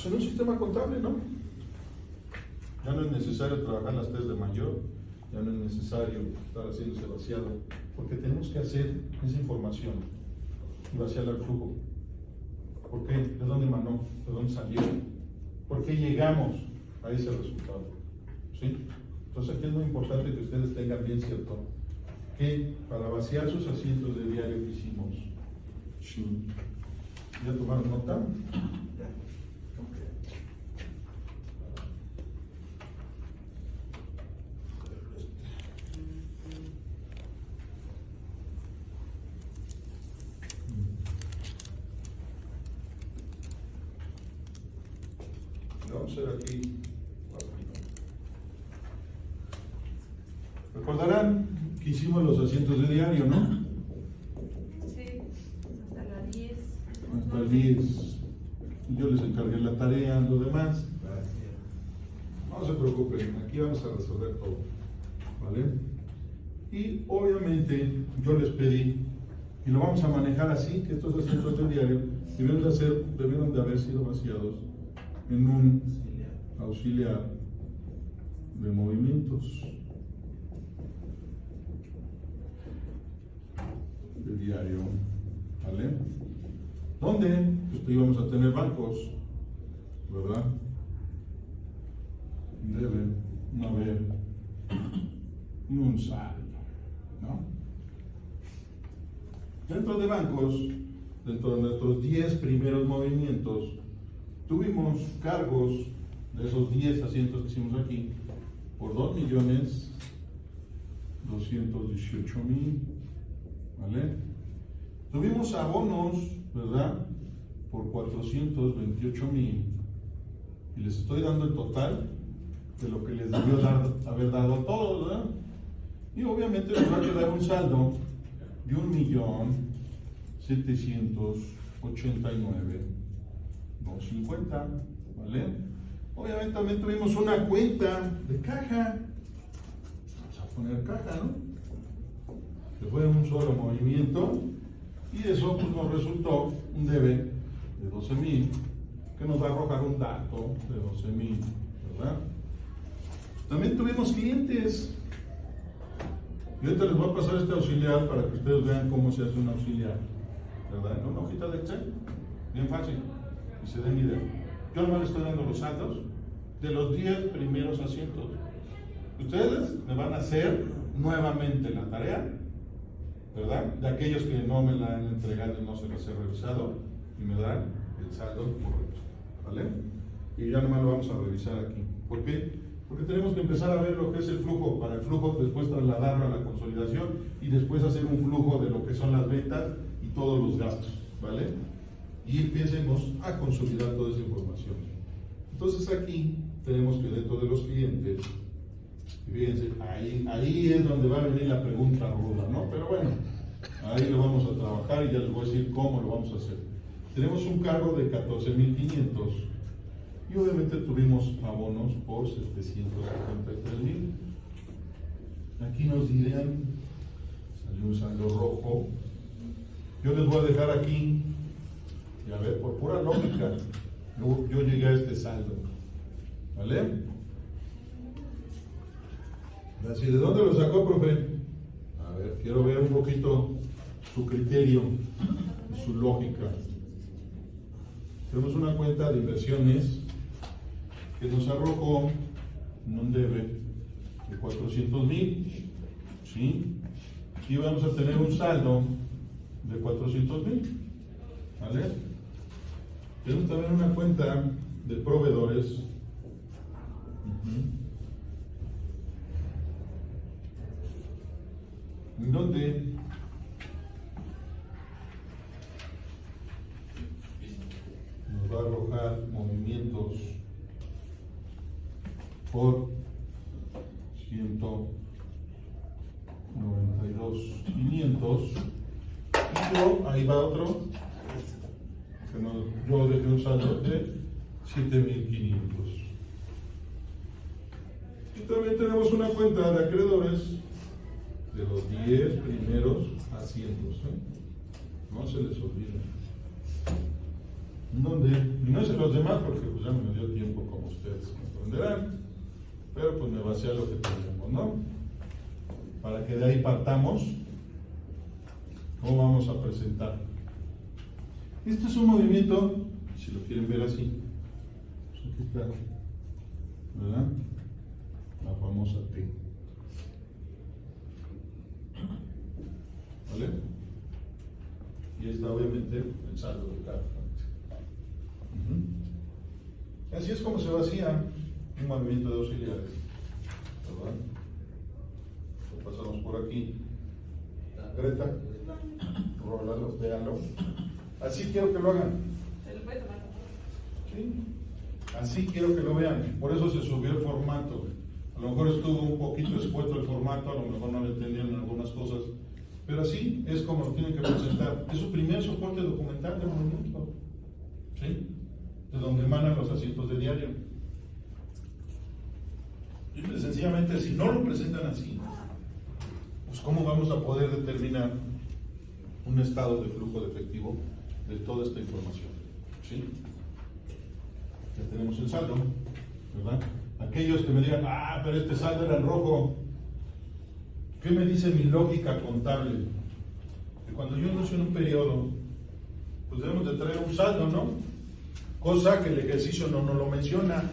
Pues en un sistema contable, ¿no? Ya no es necesario trabajar las 3 de mayor, ya no es necesario estar haciendo ese vaciado, porque tenemos que hacer esa información y vaciarla al flujo. ¿Por qué? ¿De dónde emanó? ¿De dónde salió? ¿Por qué llegamos a ese resultado? ¿Sí? Entonces aquí es muy importante que ustedes tengan bien cierto que para vaciar sus asientos de diario que hicimos, sí. ¿Ya tomaron nota? Ya. Vamos a hacer aquí. Recordarán que hicimos los asientos de diario, ¿no? Sí, hasta las 10. Hasta el 10. Yo les encargué la tarea, lo demás. No se preocupen, aquí vamos a resolver todo. ¿Vale? Y obviamente yo les pedí, y lo vamos a manejar así, que estos asientos de diario debieron de haber sido vaciados en un auxiliar de movimientos de diario, ¿vale? ¿Dónde? Pues íbamos a tener bancos, ¿verdad? Debe no haber ni un saldo, ¿no? Dentro de bancos, dentro de nuestros 10 primeros movimientos, tuvimos cargos de esos 10 asientos que hicimos aquí por 2.218.000, ¿vale? Tuvimos abonos, ¿verdad? Por 428.000 y les estoy dando el total de lo que les debió haber dado a todos, ¿verdad? Y obviamente les va a quedar un saldo de 1.789.250, ¿vale? Obviamente también tuvimos una cuenta de caja. Vamos a poner caja, ¿no? Que fue un solo movimiento y eso pues nos resultó un debe de 12.000 que nos va a arrojar un dato de 12.000, ¿verdad? También tuvimos clientes. Y ahorita les voy a pasar este auxiliar para que ustedes vean cómo se hace un auxiliar, ¿verdad? En una hojita de Excel, bien fácil, y se den idea. Yo nomás les estoy dando los saldos de los 10 primeros asientos. Ustedes me van a hacer nuevamente la tarea, ¿verdad? De aquellos que no me la han entregado y no se las he revisado, y me dan el saldo correcto, ¿vale? Y ya nomás lo vamos a revisar aquí. ¿Por qué? Porque tenemos que empezar a ver lo que es el flujo, para el flujo después trasladarlo a la consolidación y después hacer un flujo de lo que son las ventas y todos los gastos, ¿vale? Y empecemos a consolidar toda esa información. Entonces aquí tenemos que dentro de los clientes, fíjense, ahí es donde va a venir la pregunta ruda, ¿no? Pero bueno, ahí lo vamos a trabajar y ya les voy a decir cómo lo vamos a hacer. Tenemos un cargo de 14.500. Y obviamente tuvimos abonos por 773.000. Aquí nos dirán, salió un saldo rojo. Yo les voy a dejar aquí, y a ver, por pura lógica, yo llegué a este saldo. ¿Vale? Así, ¿de dónde lo sacó, profe? A ver, quiero ver un poquito su criterio y su lógica. Tenemos una cuenta de inversiones que nos arrojó un debe de 400.000, ¿sí? Y vamos a tener un saldo de 400.000, ¿vale? Tenemos también una cuenta de proveedores, en donde nos va a arrojar movimientos por 192.500 y yo, ahí va otro que yo dejé un saldo de 7.500 y también tenemos una cuenta de acreedores de los 10 primeros asientos, ¿eh? No se les olvide. donde, y no sé los demás porque pues ya no me dio tiempo como ustedes comprenderán, pero pues me basé a lo que tenemos, ¿no? Para que de ahí partamos, ¿cómo vamos a presentar? Este es un movimiento, si lo quieren ver así, pues aquí está, ¿verdad? La famosa T. ¿Vale? Y está obviamente el saldo de cada fuente. Así es como se vacía un movimiento de auxiliares, ¿verdad? Lo pasamos por aquí. Greta, rólalo, véanlo. Así quiero que lo hagan. ¿Se lo puede tomar? ¿Sí? Así quiero que lo vean. Por eso se subió el formato. A lo mejor estuvo un poquito expuesto el formato, a lo mejor no le entendieron algunas cosas. Pero así es como lo tienen que presentar. Es su primer soporte documental de movimiento. ¿Sí? De donde emanan los asientos de diario. Y sencillamente, si no lo presentan así, pues ¿cómo vamos a poder determinar un estado de flujo de efectivo de toda esta información? ¿Sí? Ya tenemos el saldo, ¿verdad? Aquellos que me digan, pero este saldo era en rojo. ¿Qué me dice mi lógica contable? Que cuando yo anuncio en un periodo, pues debemos de traer un saldo, ¿no? Cosa que el ejercicio no nos lo menciona.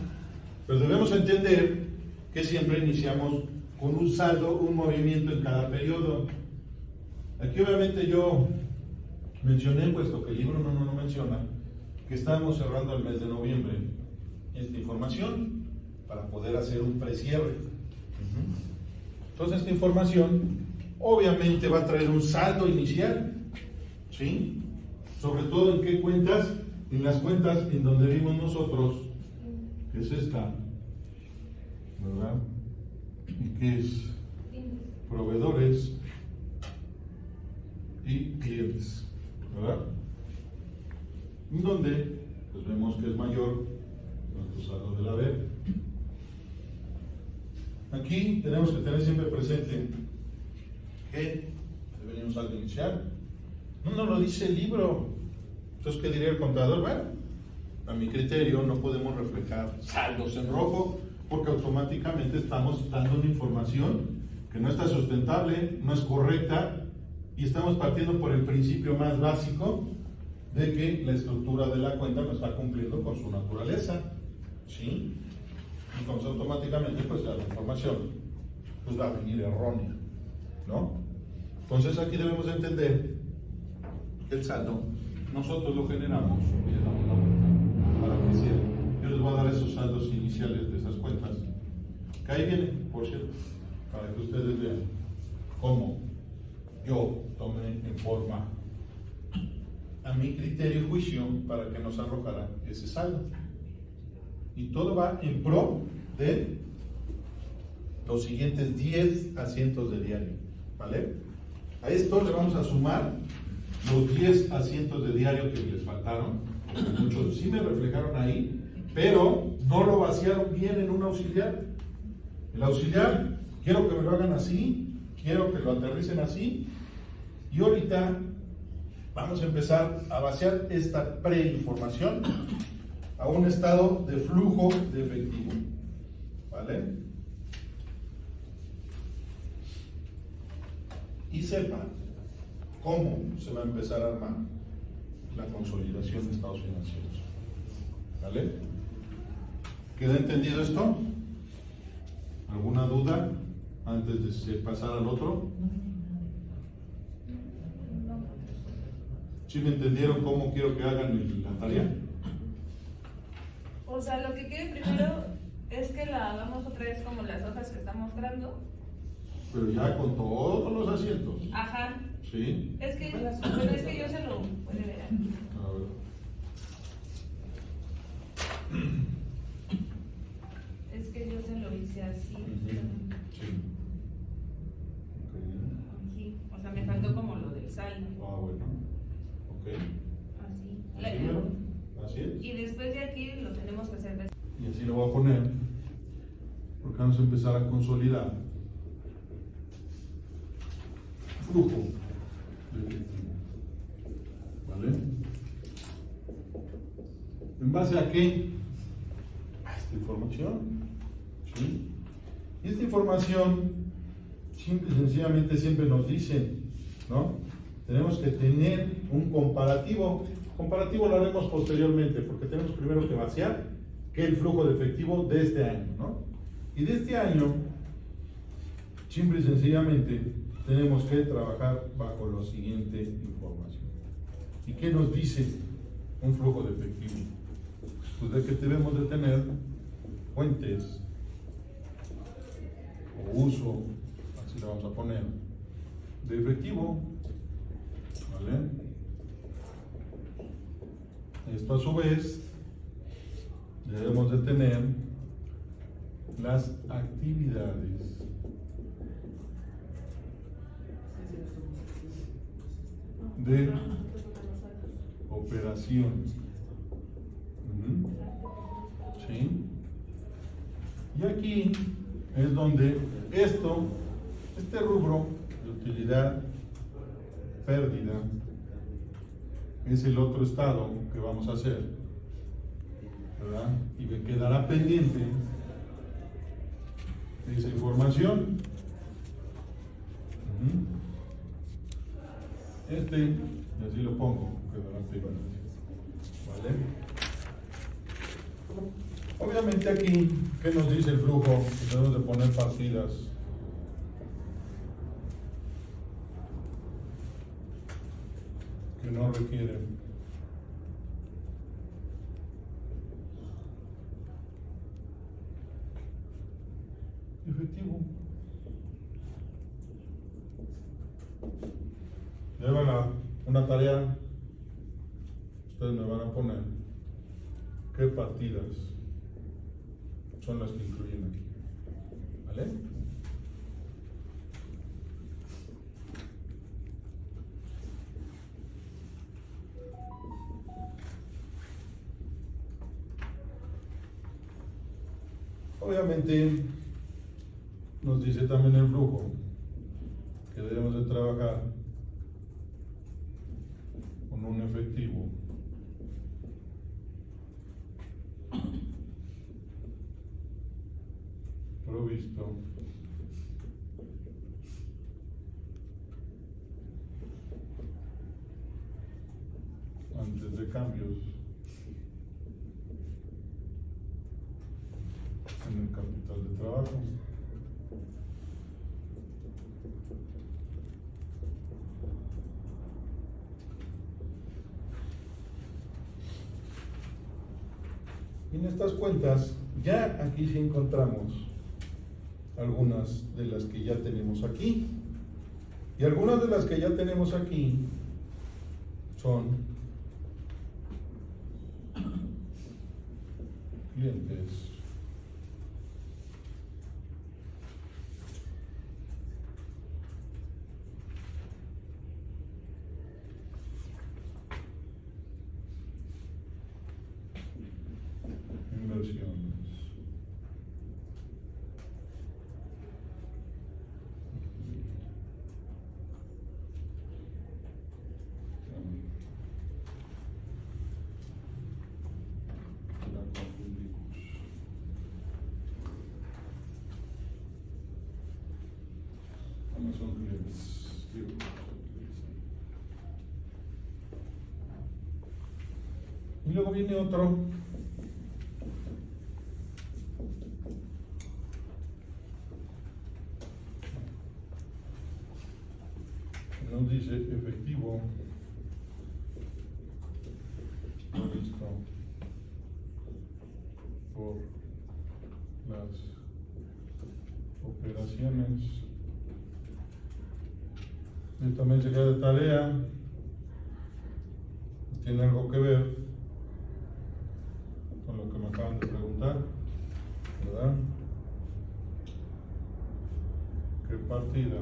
Pero debemos entender que siempre iniciamos con un saldo, un movimiento en cada periodo. Aquí obviamente yo mencioné, puesto que el libro no nos lo menciona, que estamos cerrando el mes de noviembre esta información para poder hacer un precierre. Entonces esta información obviamente va a traer un saldo inicial, ¿sí? Sobre todo en qué cuentas, en las cuentas en donde vimos nosotros, que es esta, ¿verdad? ¿Y qué es? Proveedores y clientes, ¿verdad? En donde pues vemos que es mayor nuestro saldo de la B. Aquí tenemos que tener siempre presente que debería un saldo inicial. No nos lo dice el libro. Entonces, ¿qué diría el contador? Bueno, a mi criterio no podemos reflejar saldos en rojo porque automáticamente estamos dando una información que no está sustentable, no es correcta y estamos partiendo por el principio más básico de que la estructura de la cuenta no está cumpliendo con su naturaleza, ¿sí? Entonces automáticamente pues la información pues va a venir errónea, ¿no? Entonces aquí debemos entender que el saldo nosotros lo generamos y le damos la vuelta para que sea. Yo les voy a dar esos saldos iniciales de esas cuentas que ahí vienen, por cierto, para que ustedes vean cómo yo tomé en forma a mi criterio y juicio para que nos arrojara ese saldo. Y todo va en pro de los siguientes 10 asientos de diario, ¿vale? A esto le vamos a sumar los 10 asientos de diario que les faltaron, porque muchos sí me reflejaron ahí, pero no lo vaciaron bien en un auxiliar. El auxiliar, quiero que me lo hagan así, quiero que lo aterricen así, y ahorita vamos a empezar a vaciar esta preinformación a un estado de flujo de efectivo, ¿vale? Y sepa cómo se va a empezar a armar la consolidación de estados financieros, ¿vale? ¿Queda entendido esto? ¿Alguna duda antes de pasar al otro? ¿Sí me entendieron cómo quiero que hagan la tarea? O sea, lo que quiere primero es que la hagamos otra vez como las hojas que está mostrando. Pero ya con todos los asientos. Ajá. ¿Sí? Es que, pero es que yo se lo puede ver aquí. A ver. Es que yo se lo hice así. Sí. Okay. Sí, o sea, me faltó como lo del saldo. Ah, bueno. Ok. Así. Así, ¿verdad? Así es. Y después de aquí lo tenemos que hacer. Y así lo voy a poner, porque vamos a empezar a consolidar flujo de efectivo, ¿vale? ¿En base a qué? A esta información. ¿Sí? Y esta información, simple y sencillamente, siempre nos dicen, ¿no? Tenemos que tener un comparativo. Comparativo lo haremos posteriormente, porque tenemos primero que vaciar que el flujo de efectivo de este año, ¿no? Y de este año, simple y sencillamente, tenemos que trabajar bajo la siguiente información. ¿Y qué nos dice un flujo de efectivo? Pues de que debemos de tener fuentes o uso, así le vamos a poner, de efectivo, ¿vale? Esto a su vez debemos de tener las actividades de operación. ¿Sí? Y aquí es donde este rubro de utilidad, pérdida, es el otro estado que vamos a hacer, ¿verdad? Y me quedará pendiente esa información. Y así lo pongo, quedará pendiente. ¿Vale? Obviamente aquí, ¿qué nos dice el flujo? Que debemos de poner partidas. Que no requieren efectivo. Llevan una tarea, ustedes me van a poner qué partidas son las que incluyen aquí. ¿Vale? Obviamente nos dice también el flujo que debemos de trabajar con un efectivo provisto antes de cambios en el capital de trabajo. Y en estas cuentas, ya aquí sí encontramos algunas de las que ya tenemos aquí. Y algunas de las que ya tenemos aquí son clientes. Inversiones. No son clientes. Y luego viene otro. Nos dice efectivo provisto por las operaciones. Y también se queda de tarea, tiene algo que ver con lo que me acaban de preguntar, ¿verdad? ¿Qué partida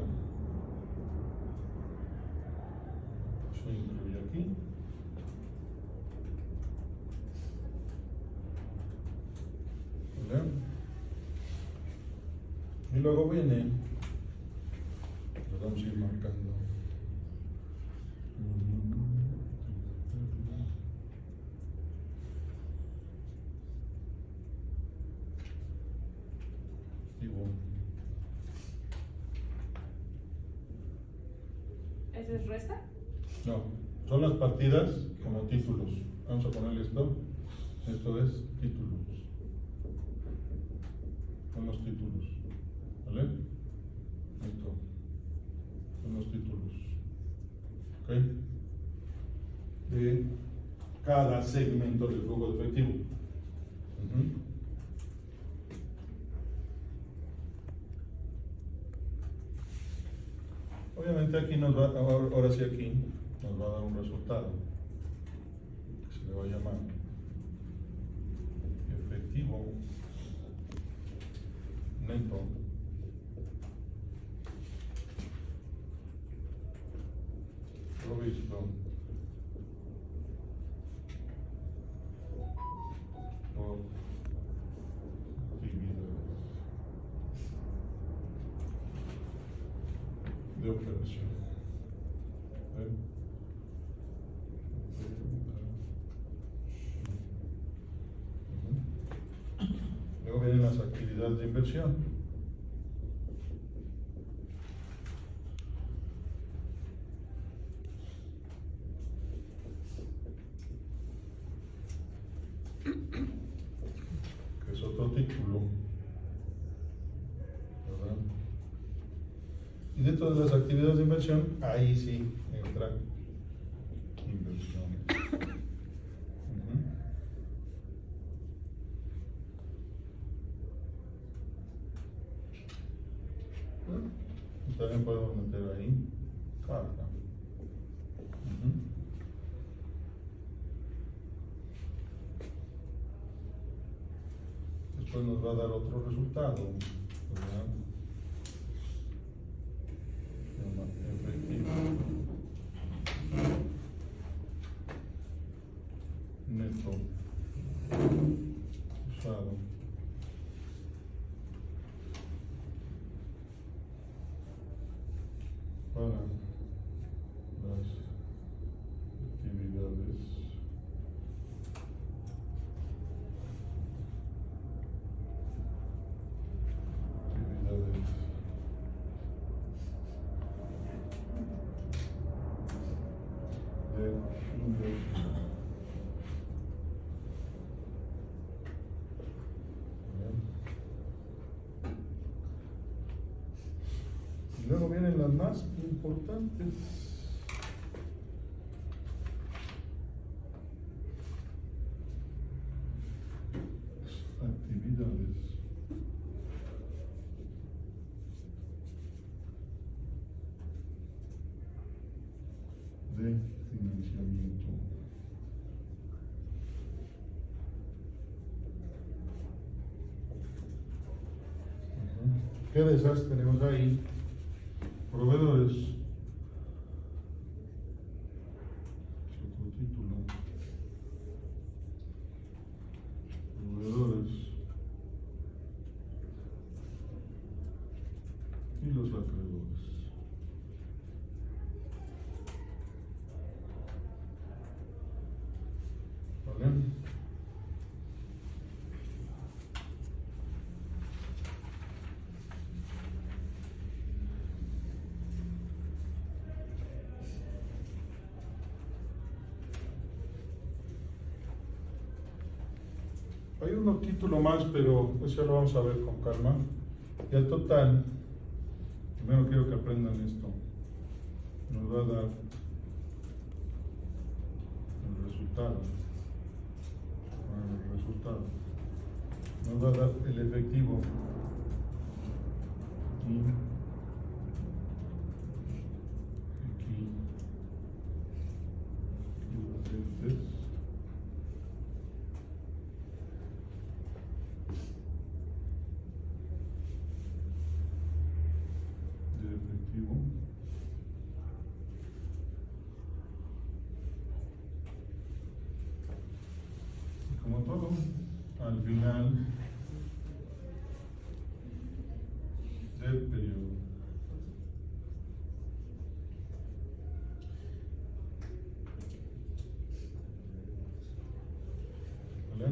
se incluye aquí? ¿Vale? Y luego viene, lo vamos a ir marcando. ¿Ese es resta? No, son las partidas como títulos. Vamos a ponerle esto. Esto es títulos. Son los títulos. ¿Vale? Esto. Son los títulos. ¿Ok? De cada segmento del flujo de efectivo. Obviamente aquí nos va, ahora sí aquí nos va a dar un resultado que se le va a llamar efectivo neto provisto por actividades de operación. Luego vienen las actividades de inversión. Que es otro título. ¿Verdad? Y dentro de las actividades de inversión, ahí sí entra inversiones. Y también podemos meter ahí carga. Después nos va a dar otro resultado, ¿verdad? Se llama efectivo neto usado para las actividades de inversión. Y luego vienen las más importantes. Actividades de financiamiento. ¿Qué desastre tenemos ahí? Proveedores. Otro título. Proveedores. Y los acreedores. ¿Vale? Hay un título más, pero eso lo vamos a ver con calma. Y al total, primero quiero que aprendan esto. Nos va a dar el resultado. El resultado. Nos va a dar el efectivo. Aquí. De efectivo. Y como todo, al final del periodo. ¿Vale?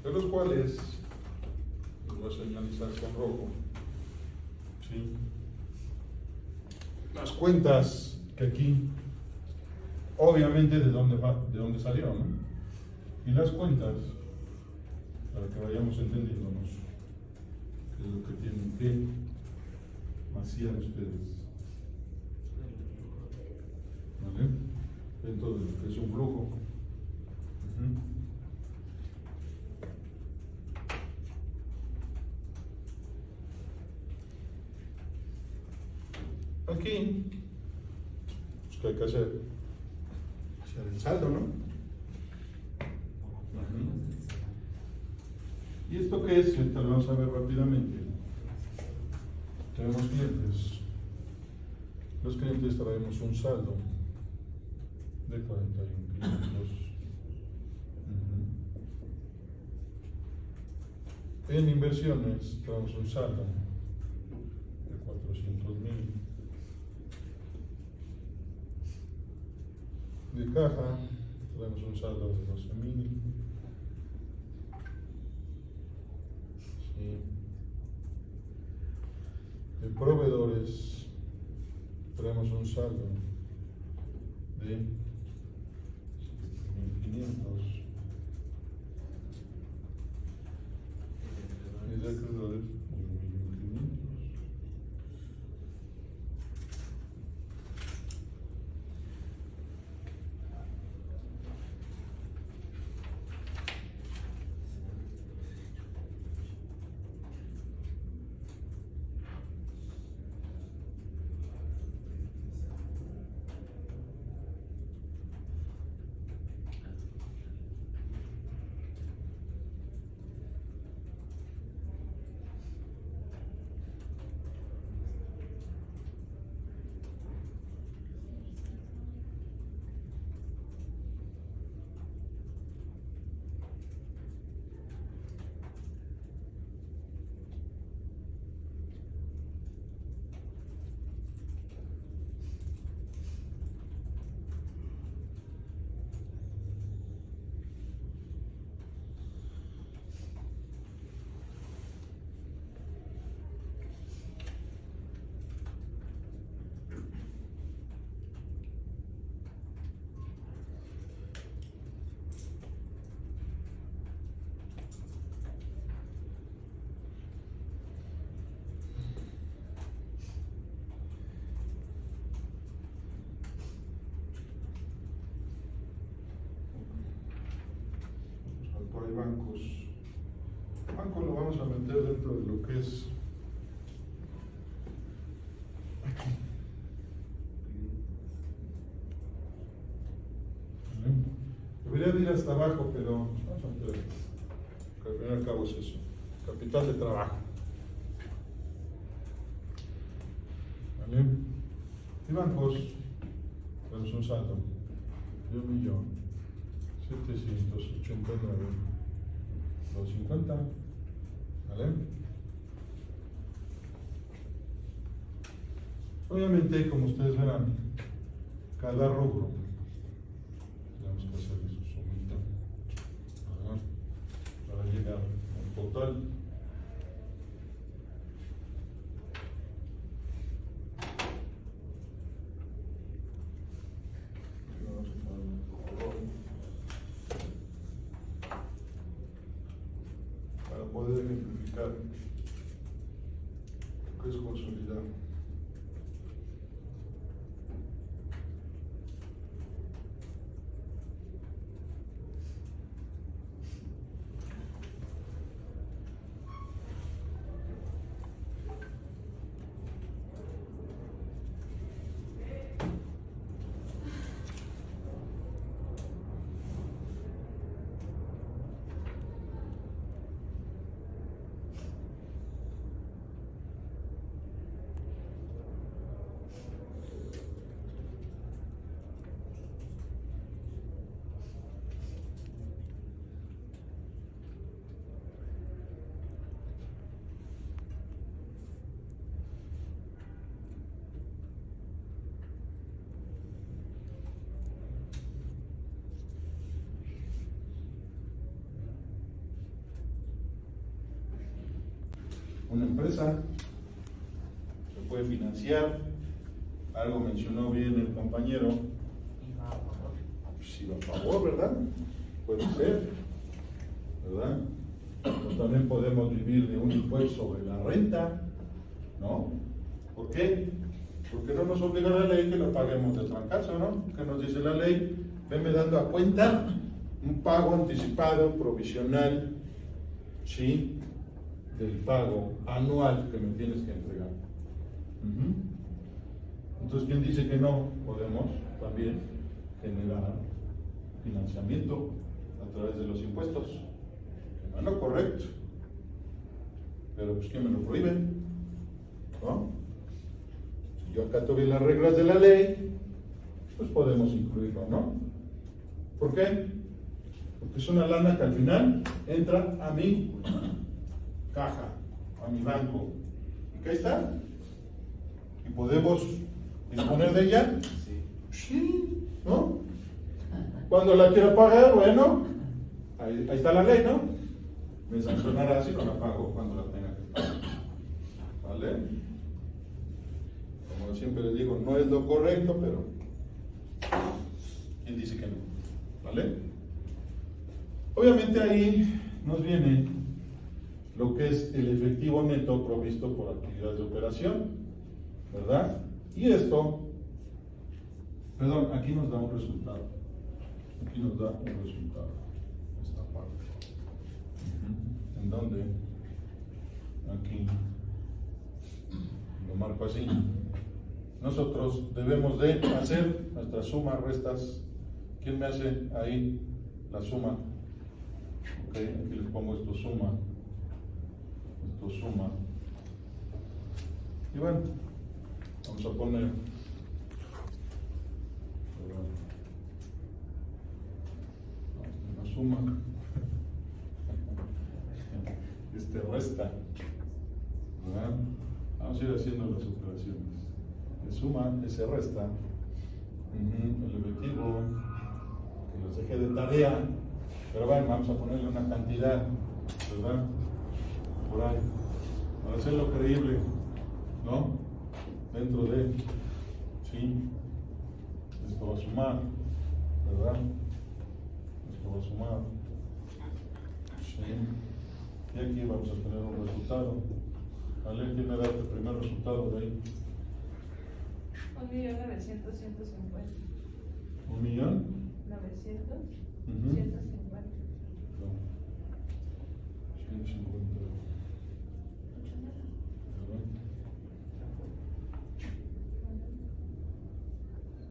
De los cuales, va a señalizar con rojo. ¿Sí? Las cuentas que aquí, obviamente de dónde salió, ¿no? Y las cuentas, para que vayamos entendiéndonos, qué es lo que tienen que vaciar ustedes. ¿Vale? Dentro de lo que es un flujo. Aquí, pues, ¿qué hay que hacer? Hacer el saldo, ¿no? ¿Y esto qué es? Ahorita lo vamos a ver rápidamente. Tenemos clientes. Los clientes traemos un saldo de 41.500. En inversiones traemos un saldo de 400.000. De caja traemos un saldo de 12.000. Sí. De proveedores traemos un saldo de 7.500. Y de acreedores 1.500. Hay bancos. Banco lo vamos a meter dentro de lo que es aquí. Debería de ir hasta abajo, pero vamos a meter, que al fin y al cabo es eso, capital de trabajo. ¿Vale? Y bancos, tenemos un saldo de 1.789.250. ¿Vale? Obviamente, como ustedes verán, cada rubro tenemos que hacerle su sumita, ¿verdad? Para llegar al total. Para poder ejemplificar lo que es consolidar. una empresa, se puede financiar, algo mencionó bien el compañero, si va a favor, ¿verdad? Puede ser, ¿verdad? O también podemos vivir de un impuesto sobre la renta, ¿no? ¿Por qué? Porque no nos obliga la ley que lo paguemos de trancazo, ¿no? Que nos dice la ley, venme dando a cuenta un pago anticipado, provisional, ¿sí? Del pago anual que me tienes que entregar. Entonces, ¿quién dice que no? Podemos también generar financiamiento a través de los impuestos. Bueno, correcto. Pero pues ¿quién me lo prohíbe? ¿No? Si yo acato bien las reglas de la ley, pues podemos incluirlo, ¿no? ¿Por qué? Porque es una lana que al final entra a mi caja, a mi banco. ¿Y qué está? ¿Y podemos disponer de ella? Sí, ¿no? Cuando la quiera pagar, bueno, ahí está la ley, ¿no? Me sancionará si no la pago cuando la tenga que pagar. ¿Vale? Como siempre les digo, no es lo correcto, pero ¿quién dice que no? ¿Vale? Obviamente ahí nos viene lo que es el efectivo neto provisto por actividades de operación, ¿verdad? Y esto, perdón, aquí nos da un resultado. Aquí nos da un resultado, esta parte. ¿En dónde? Aquí. Lo marco así. Nosotros debemos de hacer nuestras sumas, restas. ¿Quién me hace ahí la suma? Ok, aquí les pongo esto suma. Esto suma. Y bueno, vamos a poner. Una suma. Resta. ¿Verdad? Vamos a ir haciendo las operaciones. Se suma, se resta. El efectivo, que los dejé de tarea. Pero bueno, vamos a ponerle una cantidad, ¿verdad? Por ahí. Para hacerlo creíble, ¿no? Dentro de, sí. Esto va a sumar, ¿verdad? Esto va a sumar. Sí. Y aquí vamos a tener un resultado. ¿Vale? ¿Quién me da el primer resultado de ahí? 1.900.150. 1.900.150. 150. No. 150.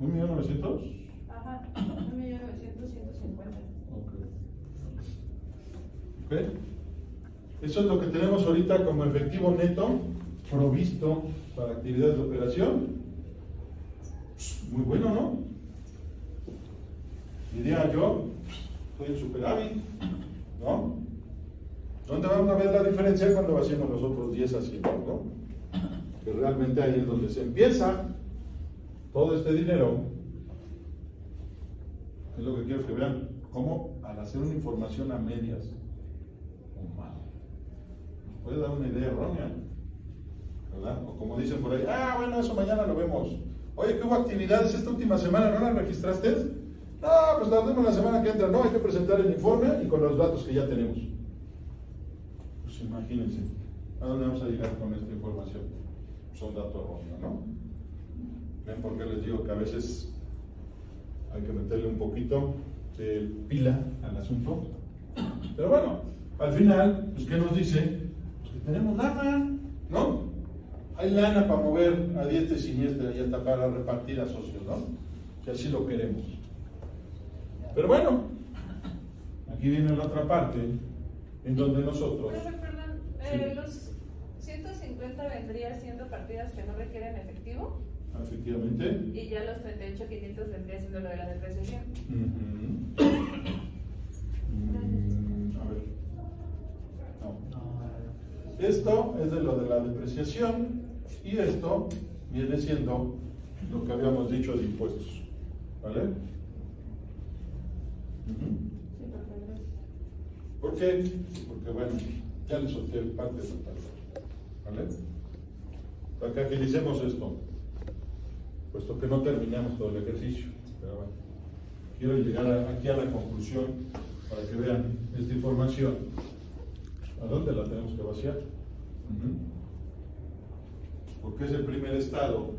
¿1.900.000? Ajá, 1.900.150. Ok. Eso es lo que tenemos ahorita como efectivo neto provisto para actividades de operación. Muy bueno, ¿no? Diría yo, estoy en superávit, ¿no? ¿Dónde vamos a ver la diferencia cuando vaciamos los otros 10 haciendo, ¿no? Que realmente ahí es donde se empieza todo este dinero. Es lo que quiero que vean, cómo al hacer una información a medias o mal, nos puede dar una idea errónea, ¿verdad? O como dicen por ahí, bueno, eso mañana lo vemos. Oye, ¿qué hubo actividades esta última semana? ¿No las registraste? No, pues las vemos la semana que entra. No, hay que presentar el informe y con los datos que ya tenemos. Pues imagínense, ¿a dónde vamos a llegar con esta información? Son datos erróneos, ¿no? ¿Ven por qué les digo que a veces hay que meterle un poquito de pila al asunto? Pero bueno, al final, pues ¿qué nos dice? Pues que tenemos lana, ¿no? Hay lana para mover a diestra y siniestra y hasta para repartir a socios, ¿no? Que así lo queremos. Pero bueno, aquí viene la otra parte, en donde nosotros... Perdón, sí. los 150 vendría siendo partidas que no requieren efectivo. Efectivamente. Y ya los 38.500 vendría siendo lo de la depreciación. A ver. No. Esto es de lo de la depreciación y esto viene siendo lo que habíamos dicho de impuestos. ¿Vale? Sí, ¿Por qué? Porque bueno, ya les solté parte de la tabla. ¿vale? Para que agilicemos esto, puesto que no terminamos todo el ejercicio. Pero bueno, quiero llegar aquí a la conclusión para que vean esta información. ¿A dónde la tenemos que vaciar? Porque es el primer estado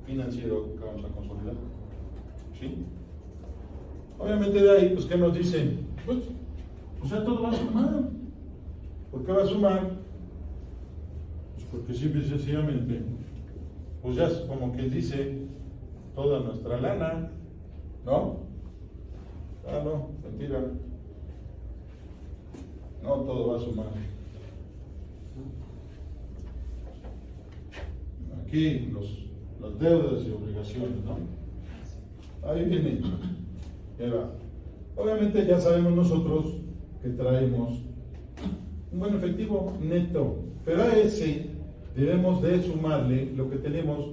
financiero que vamos a consolidar. ¿Sí? Obviamente de ahí, pues, ¿qué nos dicen? Pues, o sea, todo va a sumar. ¿Por qué va a sumar? Pues porque simple y sencillamente, pues ya es como que dice toda nuestra lana, ¿no? Ah, no, mentira. No, todo va a sumar. Aquí las deudas y obligaciones, ¿no? Ahí viene. Ya va. Obviamente ya sabemos nosotros que traemos un buen efectivo neto, pero a ese debemos de sumarle lo que tenemos,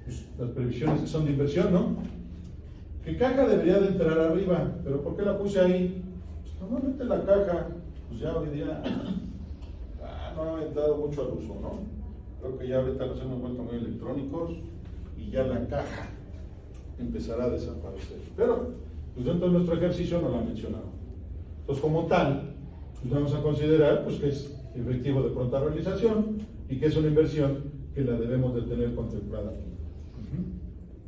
pues, las previsiones que son de inversión, ¿no? Que caja debería de entrar arriba, pero ¿por qué la puse ahí? Pues normalmente la caja, pues ya hoy día no ha entrado mucho al uso, ¿no? Creo que ya ahorita nos hemos vuelto muy electrónicos y ya la caja empezará a desaparecer. Pero, pues dentro de nuestro ejercicio no la mencionamos. Entonces, como tal, pues vamos a considerar pues, que es efectivo de pronta realización y que es una inversión que la debemos de tener contemplada aquí.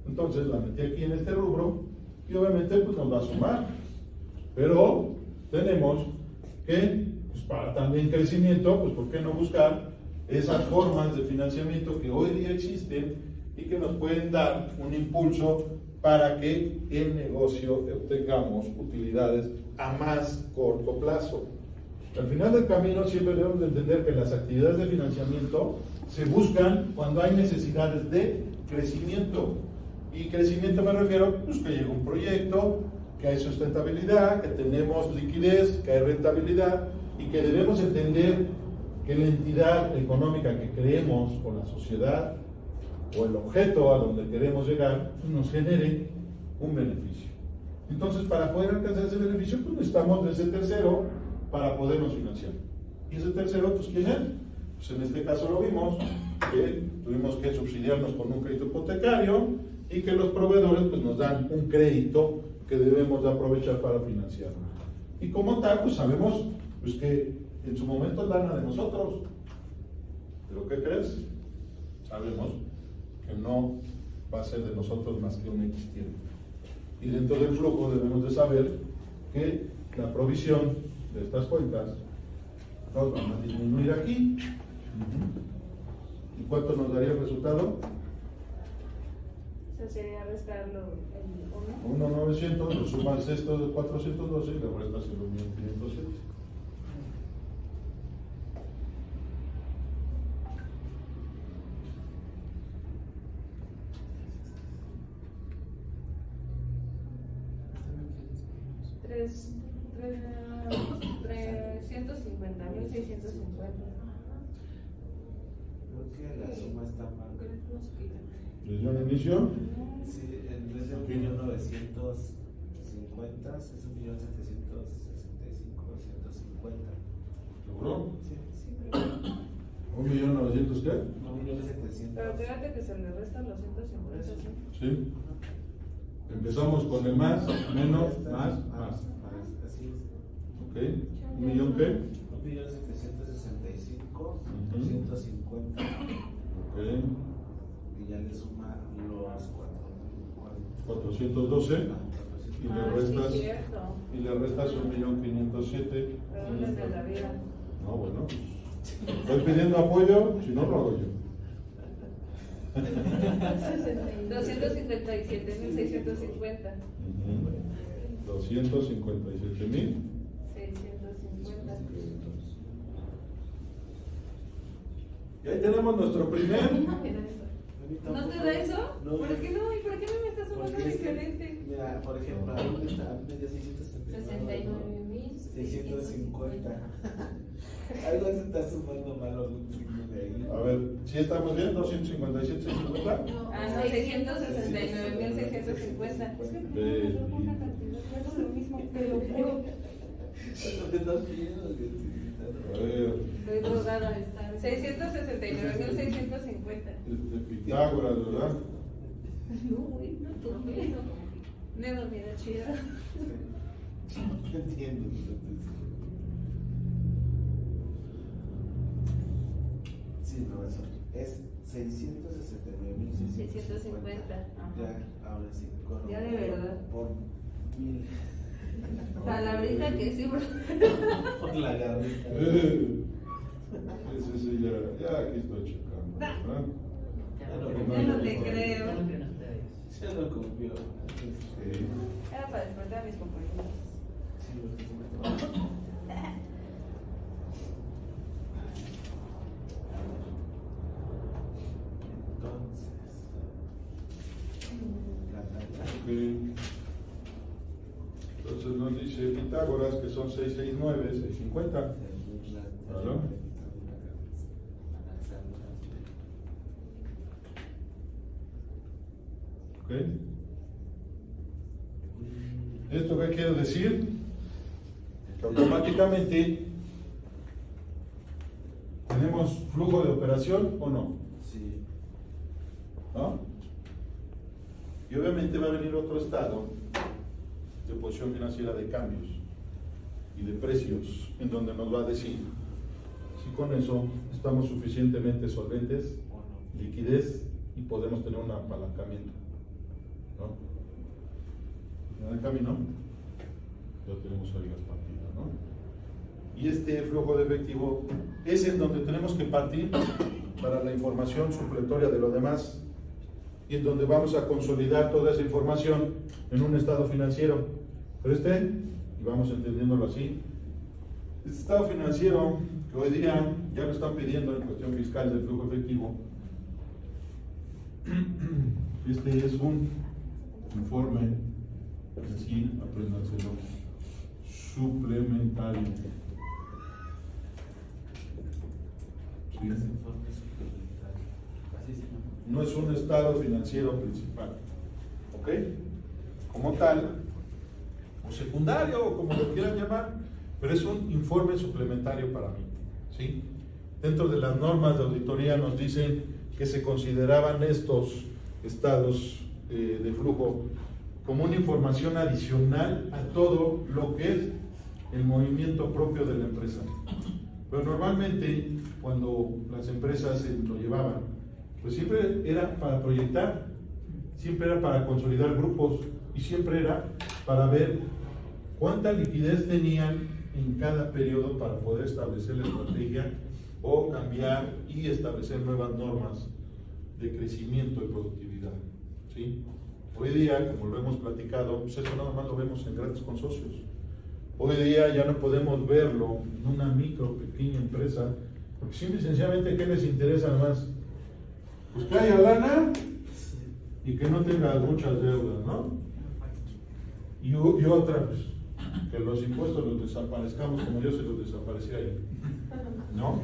Entonces, la metí aquí en este rubro y obviamente pues, nos va a sumar. Pero tenemos que, pues, para también crecimiento, pues ¿por qué no buscar esas formas de financiamiento que hoy día existen y que nos pueden dar un impulso para que el negocio obtengamos utilidades a más corto plazo? Al final del camino siempre debemos de entender que las actividades de financiamiento se buscan cuando hay necesidades de crecimiento. Y crecimiento me refiero, pues que llega un proyecto, que hay sustentabilidad, que tenemos liquidez, que hay rentabilidad y que debemos entender que la entidad económica que creemos o la sociedad o el objeto a donde queremos llegar nos genere un beneficio. Entonces, para poder alcanzar ese beneficio, pues necesitamos de ese tercero para podernos financiar. Y ese tercero, pues ¿quién es? Pues en este caso lo vimos, que tuvimos que subsidiarnos con un crédito hipotecario y que los proveedores pues, nos dan un crédito que debemos de aprovechar para financiarnos. Y como tal, pues sabemos pues, que en su momento es lana de nosotros. ¿Pero qué crees? Sabemos que no va a ser de nosotros más que un X tiempo. Y dentro del flujo debemos de saber que la provisión de estas cuentas nos van a disminuir aquí. ¿Y cuánto nos daría el resultado? Eso sería restarlo el 1.900, lo sumas esto de 412 y le restas el 1.507. Creo que la suma está mal. ¿Desde un inicio? Sí, en vez de 1.950.000 es 1.765.250. ¿Seguro? Sí. ¿1.900.000 qué? 1.700.000. Pero fíjate que se le restan los 150, ¿sí? Sí. Empezamos con el más, menos, más. Así es. Ok. ¿1 millón qué? 1.765.250. Ok. Y ya le suma los 412. Y le restas, Sí, cierto. y le restas 1.507.000. Perdónenme de la vida. No, bueno. Estoy pidiendo apoyo, si no lo hago yo. 257.650. 257.000. 650. Y ahí tenemos nuestro primer. ¿No te da eso? No, ¿Por qué no? ¿Y por qué no me estás sumando porque es que, diferente? mira, por ejemplo, a mí me dio 650. Algo se está sumando mal los signos de ahí. A ver, si estamos bien, 257.650. Ah, no, 669.650. Es lo que estás pidiendo. Estoy drogada. 669,650. De Pitágoras, ¿verdad? No, güey, no tomé. Nada, mira, chida. No entiendo. Sí, profesor. Es 669,650. 650. Ajá. Ya, ahora sí. Ya de verdad. Por 1000. Palabrita que sí, bro. Por la garrita. Sí, ya aquí estoy checando, ¿verdad? Ya no te creo. Yo no confío. Sí. Era para despertar a mis compañeros. Sí, entonces, la tabla. Ok. Entonces nos dice Pitágoras que son 669, 650. ¿Aló? Ok. ¿Esto qué quiere decir? Que automáticamente tenemos flujo de operación o no, Sí. ¿no? Y obviamente va a venir otro estado de posición financiera de cambios y de precios, en donde nos va a decir si con eso estamos suficientemente solventes, ¿O no? liquidez y podemos tener un apalancamiento, ¿no? En el camino ya tenemos ahí las partidas, ¿no? Y este flujo de efectivo es en donde tenemos que partir para la información supletoria de lo demás y en donde vamos a consolidar toda esa información en un estado financiero. Pero y vamos entendiéndolo así, este estado financiero que hoy día ya lo están pidiendo en cuestión fiscal del flujo efectivo, este es un informe, así apréndanselo, suplementario. ¿Sí? Ese informe es suplementario. Así se llama. No es un estado financiero principal, ¿ok? Como tal, o secundario, o como lo quieran llamar, pero es un informe suplementario para mí, ¿sí? Dentro de las normas de auditoría nos dicen que se consideraban estos estados de flujo como una información adicional a todo lo que es el movimiento propio de la empresa. Pero normalmente, cuando las empresas lo llevaban, pues siempre era para proyectar, siempre era para consolidar grupos y siempre era para ver cuánta liquidez tenían en cada periodo para poder establecer la estrategia o cambiar y establecer nuevas normas de crecimiento y productividad, ¿sí? Hoy día, como lo hemos platicado, pues eso nada más lo vemos en grandes consorcios. Hoy día ya no podemos verlo en una micro, pequeña empresa, porque simple y sencillamente, ¿qué les interesa más? Pues que haya lana y que no tenga muchas deudas, ¿no? Y otra, pues, que los impuestos los desaparezcamos como yo se los desaparecía ahí, ¿no?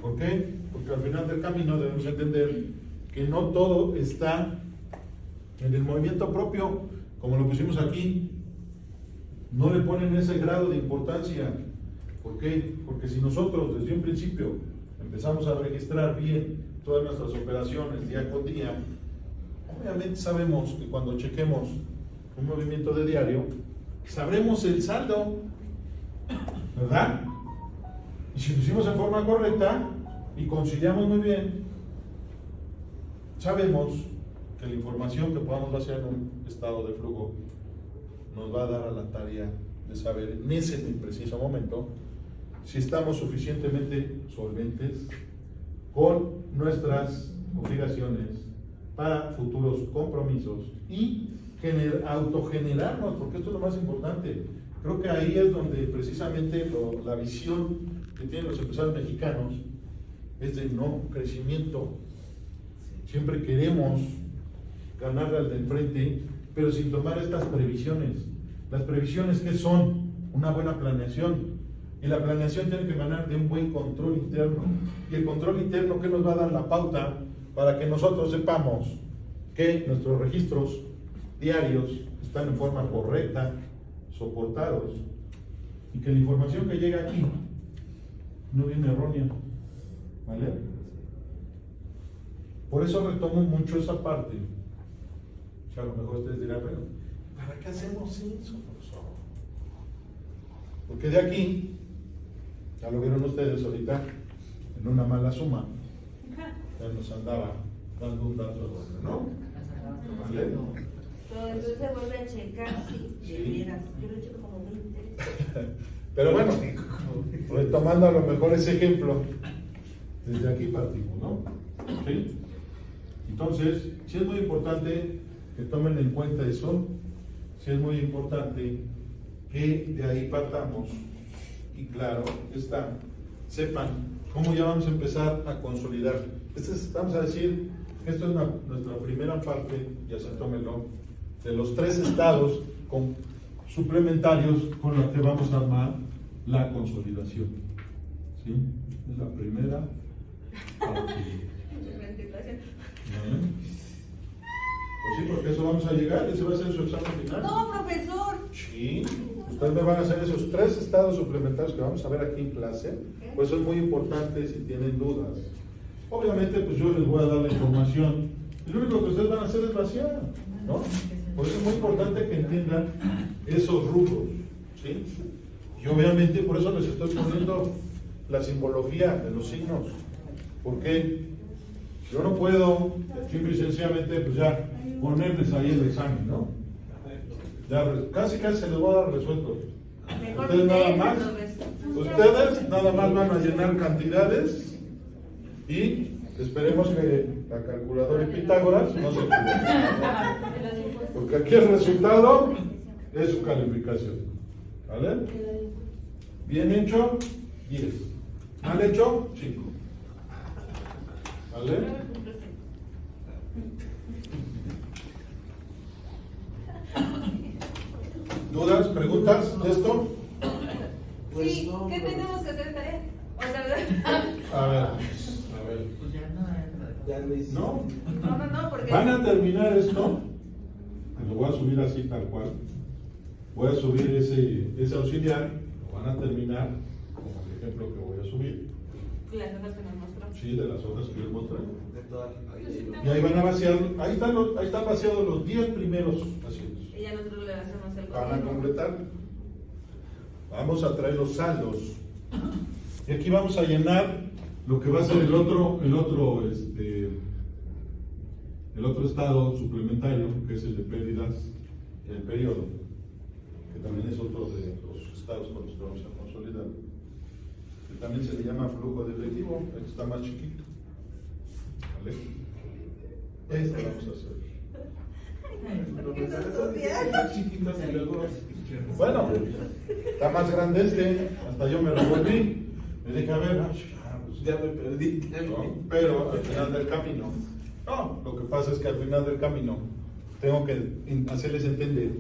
¿Por qué? Porque al final del camino debemos entender que no todo está en el movimiento propio, como lo pusimos aquí. No le ponen ese grado de importancia. ¿Por qué? Porque si nosotros desde un principio empezamos a registrar bien todas nuestras operaciones día con día, obviamente sabemos que cuando chequemos un movimiento de diario, sabremos el saldo, ¿verdad? Y si lo hicimos en forma correcta y conciliamos muy bien, sabemos que la información que podamos vaciar en un estado de flujo nos va a dar a la tarea de saber en ese preciso momento si estamos suficientemente solventes con nuestras obligaciones para futuros compromisos y autogenerarnos, porque esto es lo más importante. Creo que ahí es donde precisamente la visión que tienen los empresarios mexicanos es de no crecimiento. Siempre queremos ganarle al de enfrente, pero sin tomar estas previsiones. Las previsiones, ¿qué son? Una buena planeación. Y la planeación tiene que emanar de un buen control interno. Y el control interno, ¿qué nos va a dar la pauta para que nosotros sepamos que nuestros registros diarios están en forma correcta, soportados, y que la información que llega aquí no viene errónea. ¿Vale? Por eso retomo mucho esa parte. Que a lo mejor ustedes dirán, bueno, ¿para qué hacemos eso, profesor? Porque de aquí, ya lo vieron ustedes ahorita, en una mala suma, ya nos andaba dando un dato erróneo, ¿no? ¿Vale? Todo entonces se vuelve a checar, sí, Sí. de veras. Yo lo checo como 20. Pero bueno, retomando a lo mejor ese ejemplo, desde aquí partimos, ¿no? ¿Sí? Entonces, sí es muy importante que tomen en cuenta eso, sí es muy importante que de ahí partamos y claro está, sepan cómo ya vamos a empezar a consolidar. Vamos a decir que esto es nuestra primera parte, ya se tómenlo, de los 3 estados suplementarios con los que vamos a armar la consolidación. ¿Sí? Es la primera parte. ¿Vale? Pues sí, porque eso vamos a llegar, ese va a ser su examen final. No, profesor. Sí, ustedes me van a hacer esos 3 estados suplementarios que vamos a ver aquí en clase, pues son muy importantes si tienen dudas. Obviamente, pues yo les voy a dar la información, y lo único que ustedes van a hacer es vaciar, ¿no? Por eso es muy importante que entiendan esos rubros, ¿sí? Y obviamente por eso les estoy poniendo la simbología de los signos, porque yo no puedo, simple y sencillamente, pues ya ponerles ahí el examen, ¿no? Ya casi se les va a dar resuelto. Mejor Ustedes nada ustedes más, lo ves. ustedes nada más van a llenar cantidades y esperemos que la calculadora y Pitágoras no se equivoquen. Porque aquí el resultado es su calificación. ¿Vale? Bien hecho, 10. Mal hecho, 5. ¿Vale? ¿Dudas, preguntas de esto? Pues Sí, no, ¿qué pero- tenemos que hacer tarea? O sea, A ver. Pues ya no entra. Ya lo hice. ¿No? no, porque... Van a terminar esto, lo voy a subir así tal cual, voy a subir ese auxiliar, lo van a terminar como el ejemplo que voy a subir, Las hojas que nos mostró. sí, de las hojas que les mostré. De todas. Y ahí van a vaciar, ahí están vaciados los 10 primeros asientos. Y ya nosotros le hacemos el Van a código. completar. Vamos a traer los saldos. Y aquí vamos a llenar lo que va a ser el otro estado suplementario, que es el de pérdidas del periodo, que también es otro de los estados con los que vamos a consolidar, que también se le llama flujo de efectivo, este está más chiquito. ¿Vale? Este vamos a hacer. Chiquitos y luego. Bueno, está más grande hasta yo me revolví. Me dije, a ver, Ya me perdí. no, pero al final del camino, no, lo que pasa es que al final del camino tengo que hacerles entender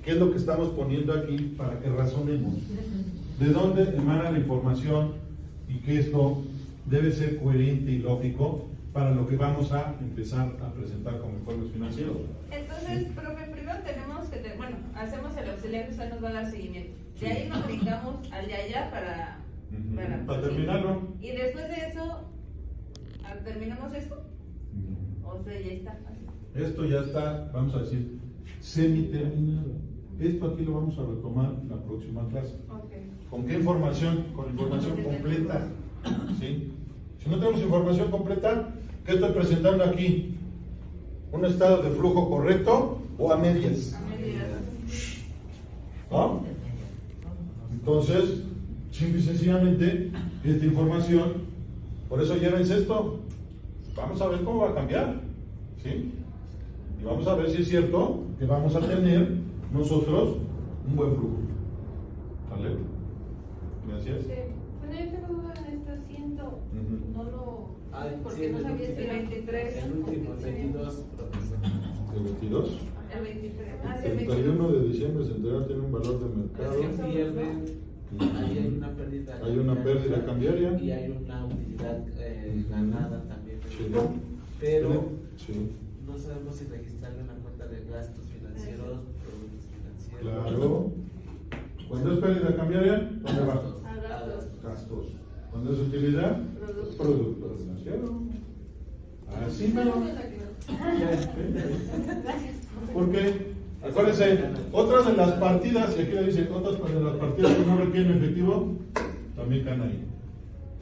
qué es lo que estamos poniendo aquí para que razonemos de dónde emana la información y que esto debe ser coherente y lógico para lo que vamos a empezar a presentar como informes financieros. Entonces, profe, primero tenemos que, hacemos el auxiliar que usted nos va a dar seguimiento. De ahí nos brincamos al de allá para terminarlo. Y después de eso, ¿terminamos esto? O sea, ya está. Así. Esto ya está, vamos a decir, semi-terminado. Esto aquí lo vamos a retomar en la próxima clase. Okay. ¿Con qué información? Con información completa. ¿Sí? Si no tenemos información completa, ¿qué estoy presentando aquí? ¿Un estado de flujo correcto o a medias? A medias. ¿No? Entonces, simple y sencillamente, esta información, por eso llévense esto. Vamos a ver cómo va a cambiar. ¿Sí? Y vamos a ver si es cierto que vamos a tener nosotros un buen flujo. ¿Vale? Gracias. Bueno, yo tengo duda en este asiento. Ujú. No lo. Ay, Porque sí, no el sabía si último. era 23. El último, el 22, profesor. ¿El 22? El 23. Ah, sí, El el 31 de diciembre se entrega, tiene un valor de Es mercado. que pierden, ahí hay una pérdida. Hay una pérdida cambiaria. Y hay una utilidad ganada también. Sí. Pero Sí. no sabemos si registrarle una cuenta de gastos financieros, productos financieros. Claro. Cuando es pérdida cambiaria, ¿dónde va? Gastos. Gastos. ¿Cuándo es utilidad? Producto financiero. Así pero. Porque, acuérdense, otras de las partidas, y aquí le dicen, otras de las partidas que no requieren efectivo, también caen ahí.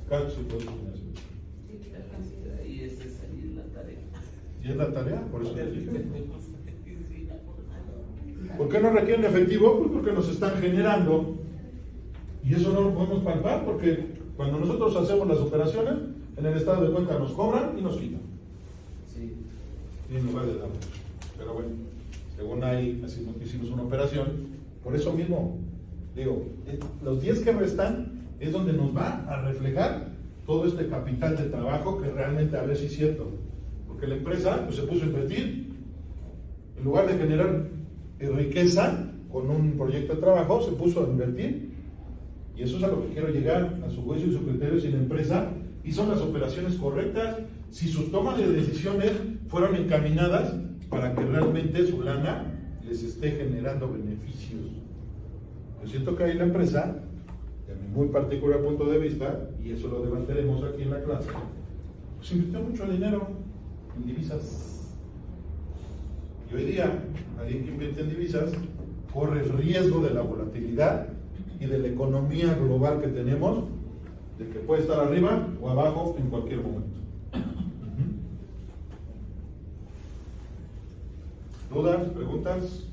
Cash y producto financiero. Y esa es ahí la tarea. Y es la tarea, por eso les dije. ¿Por qué no requieren efectivo? Pues porque nos están generando. Y eso no lo podemos palpar porque cuando nosotros hacemos las operaciones, en el estado de cuenta nos cobran y nos quitan. Sí. Y en lugar de darnos. Pero bueno, según ahí hicimos una operación, por eso mismo, digo, los 10 que restan es donde nos va a reflejar todo este capital de trabajo que realmente a ver si es cierto. Porque la empresa pues, se puso a invertir. En lugar de generar riqueza con un proyecto de trabajo, se puso a invertir. Y eso es a lo que quiero llegar, a su juicio y su criterio. Si la empresa hizo las operaciones correctas, si sus tomas de decisiones fueron encaminadas para que realmente su lana les esté generando beneficios. Yo siento que ahí la empresa, de mi muy particular punto de vista, y eso lo debatiremos aquí en la clase, pues invirtió mucho dinero en divisas. Y hoy día, alguien que invierte en divisas corre el riesgo de la volatilidad y de la economía global que tenemos, de que puede estar arriba o abajo en cualquier momento. ¿Dudas? ¿Preguntas?